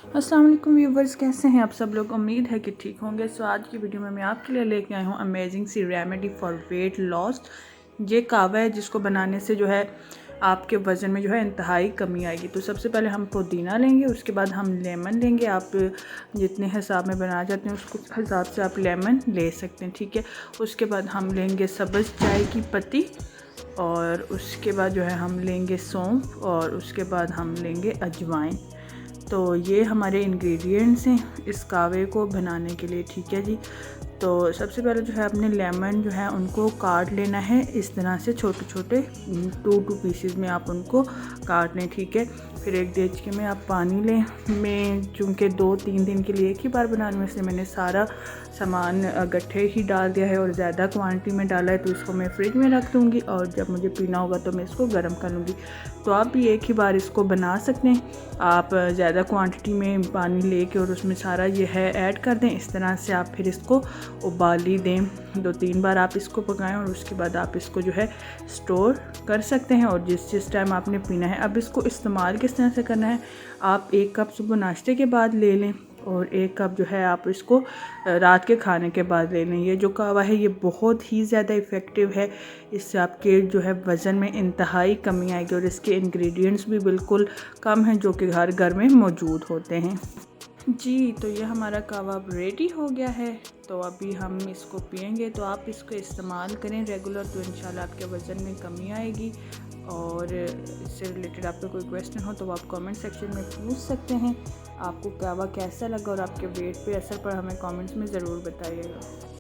अस्सलाम वालेकुम व्यूवर्स, कैसे हैं आप सब लोग। उम्मीद है कि ठीक होंगे। सो आज की वीडियो में मैं आपके लिए लेके आई हूँ अमेजिंग सी रेमेडी फॉर वेट लॉस। ये कावा है जिसको बनाने से जो है आपके वज़न में जो है इंतहाई कमी आएगी। तो सबसे पहले हम पुदीना लेंगे, उसके बाद हम लेमन लेंगे। आप जितने हिसाब में बनाना चाहते हैं उसको हिसाब से आप लेमन ले सकते हैं, ठीक है। उसके बाद हम लेंगे सब्ज़ चाय की पत्ती, और उसके बाद जो है हम लेंगे सौंफ, और उसके बाद हम लेंगे अजवाइन। तो ये हमारे इंग्रेडिएंट्स हैं इस कावे को बनाने के लिए, ठीक है जी। तो सबसे पहले जो है अपने लेमन जो है उनको काट लेना है इस तरह से, छोटे छोटे 2 पीसेस में आप उनको काट लें, ठीक है। फिर एक देचके में आप पानी लें। मैं चूँकि 2-3 दिन के लिए एक ही बार बनाने में, इसलिए मैंने सारा सामान गट्ठे ही डाल दिया है और ज़्यादा क्वांटिटी में डाला है, तो इसको मैं फ्रिज में रख दूँगी और जब मुझे पीना होगा तो मैं इसको गर्म कर लूँगी। तो आप भी एक ही बार इसको बना सकते हैं। आप ज़्यादा क्वांटिटी में पानी लेके और उसमें सारा ये है ऐड कर दें। इस तरह से आप फिर इसको उबाली दें, 2-3 बार आप इसको पकाएं और उसके बाद आप इसको जो है स्टोर कर सकते हैं और जिस टाइम आपने पीना है। अब इसको इस्तेमाल किस तरह से करना है, आप 1 कप सुबह नाश्ते के बाद ले लें और 1 कप जो है आप इसको रात के खाने के बाद ले लें। ये जो कावा है ये बहुत ही ज़्यादा इफ़ेक्टिव है। इससे आपके जो है वज़न में इंतहाई कमी आएगी और इसके इंग्रेडिएंट्स भी बिल्कुल कम हैं जो कि हर घर में मौजूद होते हैं जी। तो ये हमारा कावा अब रेडी हो गया है। तो अभी हम इसको पियेंगे। तो आप इसको इस्तेमाल करें रेगुलर, तो इंशाल्लाह आपके वज़न में कमी आएगी। और इससे रिलेटेड आपका कोई क्वेश्चन हो तो आप कमेंट सेक्शन में पूछ सकते हैं। आपको कावा कैसा लगा और आपके वेट पे असर पर हमें कमेंट्स में ज़रूर बताइएगा।